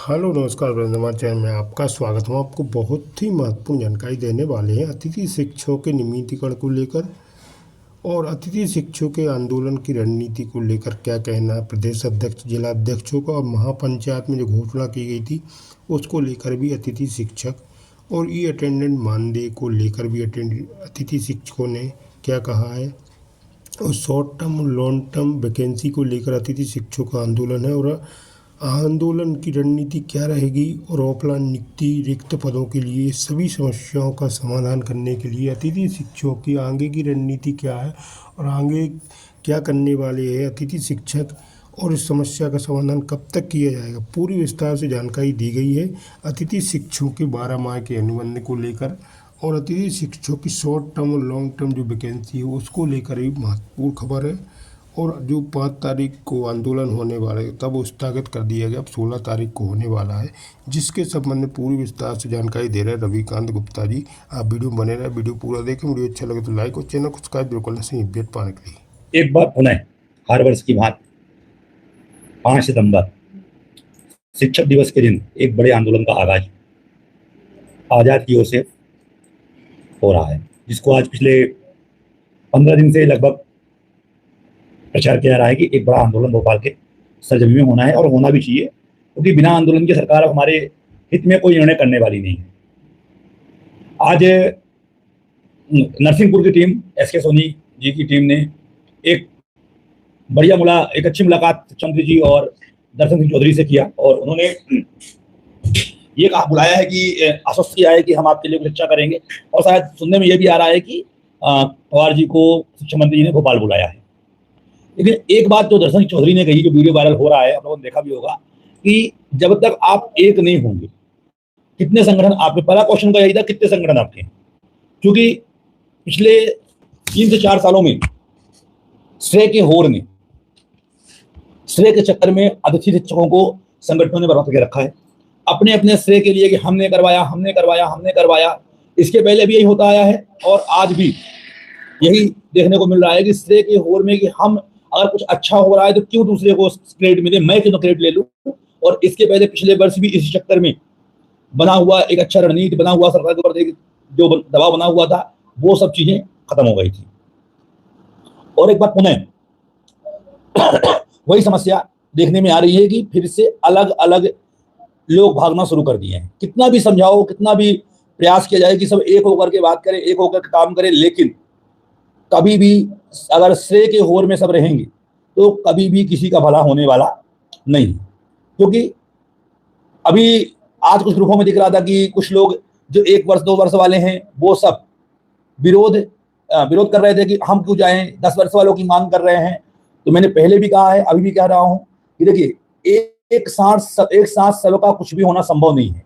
Hello नमस्कार Vrindavan channel में आपका स्वागत। हम आपको बहुत ही महत्वपूर्ण जानकारी देने वाले हैं अतिथि शिक्षकों के नियमितीकरण को लेकर और अतिथि शिक्षकों के आंदोलन की रणनीति को लेकर क्या कहना है प्रदेश अध्यक्ष, जिला अध्यक्षों का। और महापंचायत में जो घोषणा की गई थी उसको लेकर भी अतिथि शिक्षक और ई अटेंडेंट मानदेय को लेकर भी अतिथि शिक्षकों ने क्या कहा है। और शॉर्ट टर्म और लॉन्ग टर्म वैकेंसी को लेकर अतिथि शिक्षकों का आंदोलन है और आंदोलन की रणनीति क्या रहेगी और ऑफलाइन नियुक्ति रिक्त पदों के लिए सभी समस्याओं का समाधान करने के लिए अतिथि शिक्षकों की आगे की रणनीति क्या है और आगे क्या करने वाले हैं अतिथि शिक्षक और इस समस्या का समाधान कब तक किया जाएगा, पूरी विस्तार से जानकारी दी गई है अतिथि शिक्षकों के 12 माह के अनुबंध को लेकर। और अतिथि शिक्षकों की शॉर्ट टर्म और लॉन्ग टर्म जो वैकेंसी है उसको लेकर भी महत्वपूर्ण खबर है। और जो 5 तारीख को आंदोलन होने वाला है तब वो स्थगित कर दिया गया, अब 16 तारीख को होने वाला है, जिसके संबंध में पूरी विस्तार से जानकारी दे रहे हैं रविकांत गुप्ता जी। आप वीडियो बने रहे, वीडियो पूरा देखें। वीडियो अच्छा लगे तो लाइक और चैनल को सब्सक्राइब बिल्कुल नहीं अपडेट पाने के लिए। एक बार पुनः हर वर्ष की भांति 5 सितंबर शिक्षक दिवस के दिन एक बड़े आंदोलन का आगाज आजाद की ओर से हो रहा है, जिसको आज पिछले 15 दिन से लगभग प्रचार किया जा रहा है कि एक बड़ा आंदोलन भोपाल के सरजमी में होना है और होना भी चाहिए, क्योंकि बिना आंदोलन के सरकार अब हमारे हित में कोई निर्णय करने वाली नहीं है। आज नरसिंहपुर की टीम, एसके सोनी जी की टीम ने एक अच्छी मुलाकात शिक्षा मंत्री जी और दर्शन सिंह चौधरी से किया और उन्होंने ये कहा, बुलाया है कि आश्वस्त किया है कि हम आपके लिए कुछ अच्छा करेंगे। और शायद सुनने में ये भी आ रहा है कि पवार जी को शिक्षा मंत्री जी ने भोपाल बुलाया है। लेकिन एक बात जो दर्शन सिंह चौधरी ने कही, जो वीडियो वायरल हो रहा है, आप लोगों ने देखा भी होगा, कि जब तक आप एक नहीं होंगे, कितने संगठन आपके, पहला क्वेश्चन का यही था, कितने संगठन आपके हैं? क्योंकि पिछले 3 से 4 सालों में श्रेय के होर ने, श्रेय के चक्कर में अतिथि शिक्षकों को संगठनों ने बर्बाद करके रखा है, अपने अपने श्रेय के लिए कि हमने करवाया। इसके पहले भी यही होता आया है और आज भी यही देखने को मिल रहा है कि श्रेय के होर में कि हम अगर कुछ अच्छा हो रहा है तो क्यों दूसरे को क्रेडिट मिले, मैं क्यों क्रेडिट ले लूं। और इसके पहले पिछले वर्ष भी इसी चक्कर में बना हुआ एक अच्छा रणनीति बना हुआ, सरकार के ऊपर जो दबाव बना हुआ था, वो सब चीजें खत्म हो गई थी। और एक बार पुनः वही समस्या देखने में आ रही है कि फिर से अलग अलग लोग भागना शुरू कर दिए हैं। कितना भी समझाओ, कितना भी प्रयास किया जाए कि सब एक होकर के बात करें, एक होकर के काम करें, लेकिन कभी भी अगर श्रेय के होर में सब रहेंगे तो कभी भी किसी का भला होने वाला नहीं। क्योंकि अभी आज कुछ ग्रुपों में दिख रहा था कि कुछ लोग जो 1 वर्ष 2 वर्ष वाले हैं वो सब विरोध कर रहे थे कि हम क्यों जाएं, 10 वर्ष वालों की मांग कर रहे हैं। तो मैंने पहले भी कहा है, अभी भी कह रहा हूं कि देखिए, एक साथ सबका कुछ भी होना संभव नहीं है,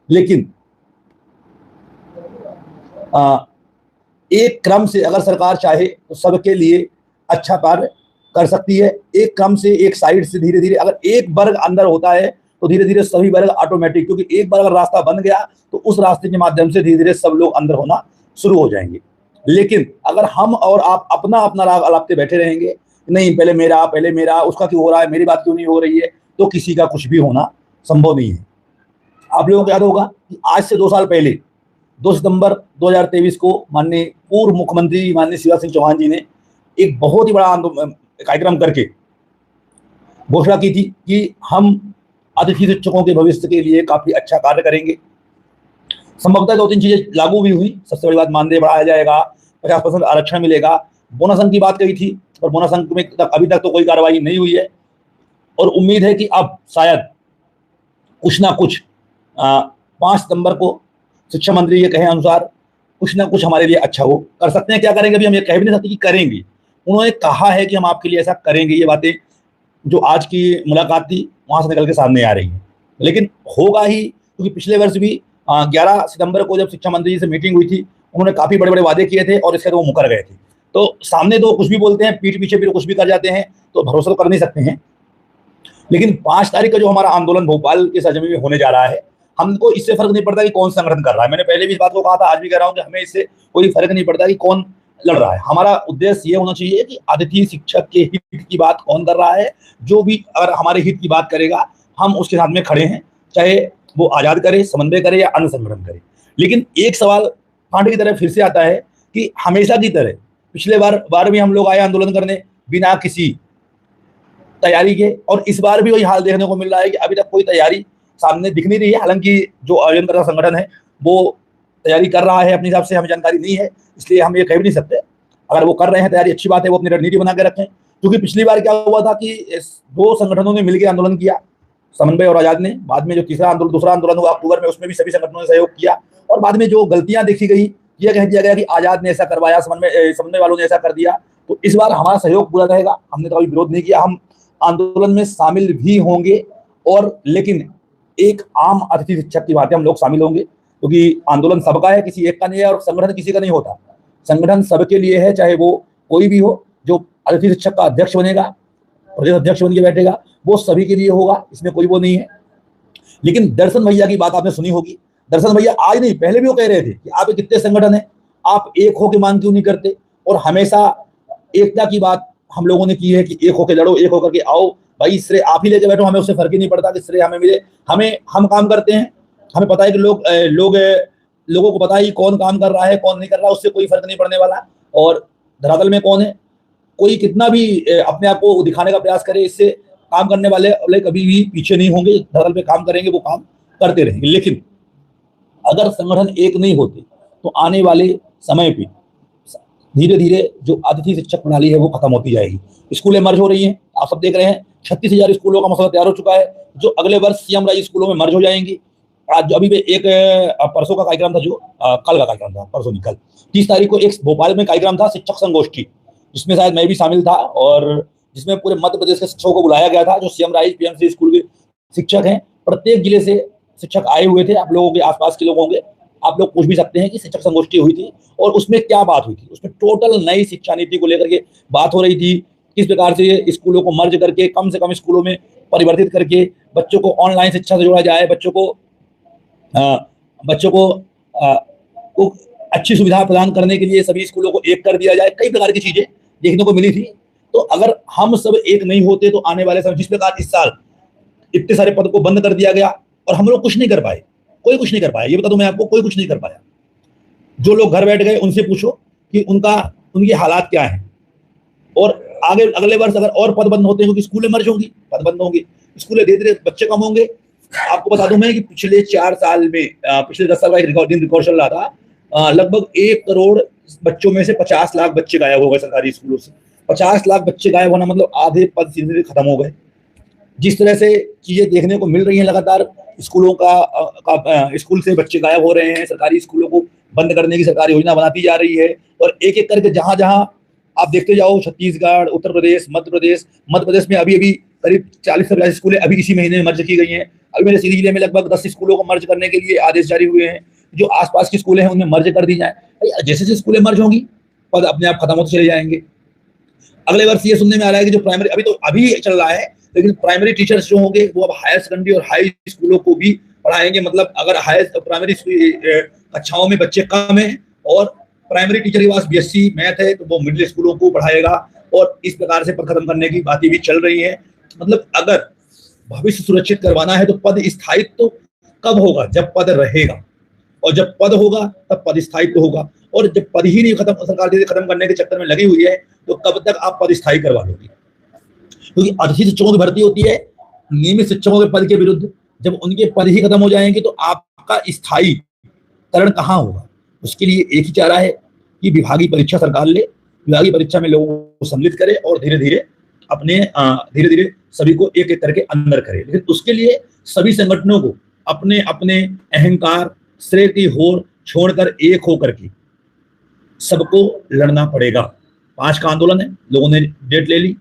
लेकिन एक क्रम से अगर सरकार चाहे तो सबके लिए अच्छा कार्य कर सकती है। एक क्रम से, एक साइड से धीरे धीरे, अगर एक वर्ग अंदर होता है तो धीरे धीरे सभी वर्ग ऑटोमेटिक, क्योंकि एक बार अगर रास्ता बन गया तो उस रास्ते के माध्यम से धीरे धीरे सब लोग अंदर होना शुरू हो जाएंगे। लेकिन अगर हम और आप अपना अपना राग अलापते बैठे रहेंगे, नहीं पहले मेरा, उसका क्यों हो रहा है, मेरी बात क्यों नहीं हो रही है, तो किसी का कुछ भी होना संभव नहीं है। आप लोगों को याद होगा कि आज से 2 साल पहले 2 सितंबर 2023 को माननीय पूर्व मुख्यमंत्री माननीय शिवराज सिंह चौहान जी ने एक बहुत ही बड़ा कार्यक्रम करके घोषणा की थी कि हम अतिथि शिक्षकों के भविष्य के लिए काफी अच्छा कार्य करेंगे। संभवतः 2-3 चीजें लागू भी हुई। सबसे बड़ी बात, मानदेय बढ़ाया जाएगा, 50% आरक्षण मिलेगा, बोनस अंक की बात कही थी, और बोनस अंक में अभी तक तो कोई कार्रवाई नहीं हुई है। और उम्मीद है कि अब शायद कुछ ना कुछ 5 सितंबर को शिक्षा मंत्री के कहे अनुसार कुछ ना कुछ हमारे लिए अच्छा हो कर सकते हैं। क्या करेंगे अभी हम ये कह भी नहीं सकते कि करेंगे, उन्होंने कहा है कि हम आपके लिए ऐसा करेंगे। ये बातें जो आज की मुलाकात थी वहां से निकल के सामने आ रही है, लेकिन होगा ही, क्योंकि पिछले वर्ष भी 11 सितंबर को जब शिक्षा मंत्री जी से मीटिंग हुई थी, उन्होंने काफी बड़े बड़े वादे किए थे और इसके तो वो मुकर गए थे। तो सामने तो कुछ भी बोलते हैं, पीठ पीछे भी कुछ भी कर जाते हैं, तो भरोसा तो कर नहीं सकते हैं। लेकिन 5 तारीख का जो हमारा आंदोलन भोपाल के सरजमी में होने जा रहा है, हमको इससे फर्क नहीं पड़ता कि कौन संगठन कर रहा है। मैंने पहले भी इस बात को कहा था, आज भी कह रहा हूं कि हमें इससे कोई फर्क नहीं पड़ता कि कौन लड़ रहा है। हमारा उद्देश्य ये होना चाहिए कि अतिथि शिक्षक के हित की बात कौन कर रहा है, जो भी अगर हमारे हित की बात करेगा हम उसके साथ में खड़े हैं, चाहे वो आजाद करे, समन्वय करे या अन्य संगठन करे। लेकिन एक सवाल कांटे की तरह फिर से आता है कि हमेशा की तरह पिछले बार भी हम लोग आए आंदोलन करने बिना किसी तैयारी के, और इस बार भी वही हाल देखने को मिल रहा है कि अभी तक कोई तैयारी सामने दिख नहीं रही है। हालांकि जो आयोजन करता संगठन है वो तैयारी कर रहा है अपने हिसाब से, हमें जानकारी नहीं है, इसलिए हम ये कह भी नहीं सकते। अगर वो कर रहे हैं तैयारी, अच्छी बात है, वो अपनी रणनीति बना के रखें। क्योंकि पिछली बार क्या हुआ था कि दो संगठनों ने मिलकर आंदोलन किया, समन्वय और आजाद ने। बाद में जो दूसरा आंदोलन हुआ अक्टूबर में, उसमें भी सभी संगठनों ने सहयोग किया। और बाद में जो गलतियां देखी गई, यह कह दिया गया कि आजाद ने ऐसा करवाया, समन्वय वालों ने ऐसा कर दिया। तो इस बार हमारा सहयोग पूरा रहेगा, हमने कभी विरोध नहीं किया, हम आंदोलन में शामिल भी होंगे। और लेकिन एक आम अतिथि शिक्षक की बात है, हम लोग शामिल होंगे, क्योंकि आंदोलन सबका है, किसी एक का नहीं है, और संगठन किसी का नहीं होता। संगठन सबके लिए है, चाहे वो कोई भी हो। जो अतिथि शिक्षक का अध्यक्ष बनेगा, प्रदेश अध्यक्ष बन के बैठेगा, वो सभी के लिए होगा, इसमें कोई वो नहीं है। लेकिन दर्शन भैया की बात आपने सुनी होगी। दर्शन भैया आज नहीं, पहले भी वो कह रहे थे कि आप कितने संगठन है, आप एक होके मांग क्यों नहीं करते। और हमेशा एकता की बात हम लोगों ने की है कि एक होकर लड़ो, एक होकर के आओ। भाई श्रेय आप ही लेके बैठो, हमें उससे फर्क ही नहीं पड़ता कि श्रेय हमें मिले। हम काम करते हैं, हमें पता है कि लोगों को पता है कौन काम कर रहा है, कौन नहीं कर रहा, उससे कोई फर्क नहीं पड़ने वाला। और धरातल में कौन है, कोई कितना भी अपने आप को दिखाने का प्रयास करे, इससे काम करने वाले कभी भी पीछे नहीं होंगे। धरातल पे काम करेंगे, वो काम करते रहेंगे। लेकिन अगर संगठन एक नहीं होते तो आने वाले समय पे धीरे धीरे जो अतिथि शिक्षक प्रणाली है वो खत्म होती जाएगी। स्कूलें मर्ज हो रही हैं, आप सब देख रहे हैं। 36,000 स्कूलों का मसला तैयार हो चुका है, जो अगले वर्ष सीएम राय स्कूलों में मर्ज हो जाएंगी। आज जो अभी भी एक परसों का कार्यक्रम था, जो कल का कार्यक्रम था, परसों नहीं कल 30 तारीख को एक भोपाल में कार्यक्रम था, शिक्षक संगोष्ठी, जिसमें शायद मैं भी शामिल था, और जिसमें पूरे मध्य प्रदेश के शिक्षकों को बुलाया गया था, जो सीएम राय पीएमसी स्कूल के शिक्षक हैं। प्रत्येक जिले से शिक्षक आए हुए थे। आप लोगों के आसपास के लोग होंगे, आप लोग पूछ भी सकते हैं कि शिक्षक संगोष्ठी हुई थी और उसमें क्या बात हुई थी। उसमें टोटल नई शिक्षा नीति को लेकर के बात हो रही थी, किस प्रकार से स्कूलों को मर्ज करके कम से कम स्कूलों में परिवर्तित करके बच्चों को ऑनलाइन शिक्षा से जोड़ा जाए, बच्चों को अच्छी सुविधा प्रदान करने के लिए सभी स्कूलों को एक कर दिया जाए। कई प्रकार की चीजें देखने को मिली थी। तो अगर हम सब एक नहीं होते तो आने वाले समय, जिस प्रकार इस साल इतने सारे पद को बंद कर दिया गया और हम लोग कुछ नहीं कर पाए, कोई कुछ नहीं कर पाया, ये बता दूं मैं आपको, कोई कुछ नहीं कर पाया। जो लोग घर बैठ गए उनसे पूछो कि उनके हालात क्या हैं। और आगे अगले वर्ष अगर और पद बंद होते हैं, क्योंकि स्कूलें मर्ज होंगी, पद बंद होंगे, स्कूलें धीरे धीरे बच्चे कम होंगे। आपको बता दूं मैं कि पिछले 4 साल में, पिछले 10 साल का एक रिकॉर्ड चल रहा था, लगभग 1 करोड़ बच्चों में से 50 लाख बच्चे गायब हो गए सरकारी स्कूलों से। 50 लाख बच्चे गायब होना मतलब आधे पद सीधे सीधे खत्म हो गए। जिस तरह से चीजें देखने को मिल रही हैं, लगातार स्कूलों स्कूल से बच्चे गायब हो रहे हैं, सरकारी स्कूलों को बंद करने की सरकारी योजना बनाती जा रही है। और एक एक करके जहां जहां आप देखते जाओ, छत्तीसगढ़, उत्तर प्रदेश, मध्य प्रदेश में अभी करीब 40 से 50 स्कूलें अभी इसी महीने में मर्ज की गई हैं। अभी मेरे सीधी जिले में लगभग 10 स्कूलों को मर्ज करने के लिए आदेश जारी हुए हैं। जो आसपास की स्कूलें हैं उनमें मर्ज कर दी जाए। जैसे जैसे स्कूलें मर्ज होंगी, पद अपने आप खत्म होते चले जाएंगे। अगले वर्ष ये सुनने में आ रहा है कि जो प्राइमरी अभी चल रहा है, लेकिन प्राइमरी टीचर्स जो होंगे वो अब हायर सेकेंडरी और हाई स्कूलों को भी पढ़ाएंगे। मतलब अगर प्राइमरी कक्षाओं में बच्चे कम हैं और प्राइमरी टीचर के पास बीएससी मैथ है, तो वो मिडिल स्कूलों को पढ़ाएगा। और इस प्रकार से पद खत्म करने की बातें भी चल रही है। मतलब अगर भविष्य सुरक्षित करवाना है तो पद स्थायित्व कब होगा? जब पद रहेगा, और जब पद होगा तब पद स्थायित्व होगा। और जब पद ही नहीं खत्म, सरकार धीरे खत्म करने के चक्कर में लगी हुई है, तो कब तक आप पद स्थायी करवा लोगे? क्योंकि अतिथि शिक्षकों की भर्ती होती है नियमित शिक्षकों के पद के विरुद्ध। जब उनके पद ही खत्म हो जाएंगे तो आपका स्थायीकरण कहाँ होगा? उसके लिए एक ही चारा है कि विभागीय परीक्षा सरकार ले, विभागीय परीक्षा में लोगों को सम्मिलित करे और धीरे धीरे सभी को एक एक करके अंदर करे। लेकिन उसके लिए सभी संगठनों को अपने अपने अहंकार, श्रेय की होड़ छोड़कर एक होकर के सबको लड़ना पड़ेगा। 5 का आंदोलन है, लोगों ने डेट ले ली,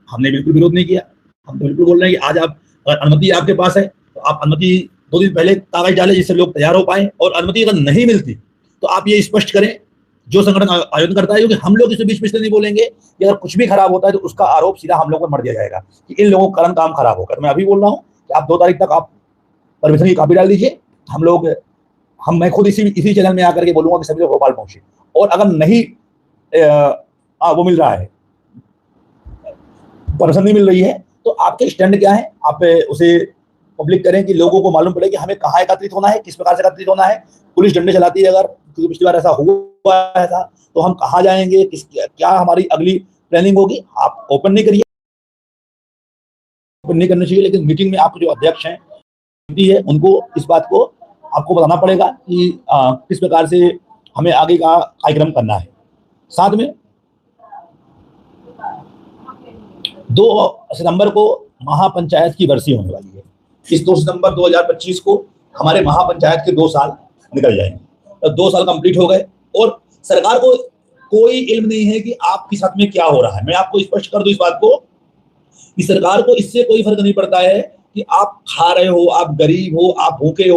हमने बिल्कुल विरोध नहीं किया। हम तो बिल्कुल बोल रहे हैं कि आज आप, अगर अनुमति आपके पास है तो आप अनुमति 2 दिन पहले कागज डालें जिससे लोग तैयार हो पाए। और अनुमति अगर नहीं मिलती तो आप ये स्पष्ट करें जो संगठन आयोजन करता है, क्योंकि हम लोग इसे बीच में नहीं बोलेंगे कि अगर कुछ भी खराब होता है तो उसका आरोप सीधा हम लोग पर मर दिया जाएगा कि इन लोगों का काम खराब होकर। मैं अभी बोल रहा हूँ कि आप 2 तारीख तक आप परमिशन की कॉपी डाल दीजिए। मैं खुद इसी चैनल में आकर के बोलूंगा कि सभी लोग भोपाल पहुंचे। और अगर नहीं वो मिल रहा है, परमिशन नहीं मिल रही है, तो आपके स्टैंड क्या है, आप उसे पब्लिक करें कि लोगों को मालूम पड़े कि हमें कहाँ एकत्रित होना है, किस प्रकार से एकत्रित होना है। पुलिस डंडे चलाती है, अगर क्योंकि पिछली बार ऐसा हुआ ऐसा, तो हम कहाँ जाएंगे, क्या हमारी अगली प्लानिंग होगी, आप ओपन नहीं करिए, ओपन नहीं करना चाहिए, लेकिन मीटिंग में आपके जो अध्यक्ष हैं है उनको इस बात को आपको बताना पड़ेगा कि किस प्रकार से हमें आगे का कार्यक्रम करना है। साथ में 2 सितंबर को महापंचायत की बरसी होने वाली है। इस 2 सितंबर 2025 को हमारे महापंचायत के 2 साल निकल जाएंगे। तो 2 साल कंप्लीट हो गए और सरकार को कोई इल्म नहीं है कि आपके साथ में क्या हो रहा है। मैं आपको स्पष्ट कर दूं इस बात को कि सरकार को इससे कोई फर्क नहीं पड़ता है कि आप खा रहे हो, आप गरीब हो, आप भूखे हो।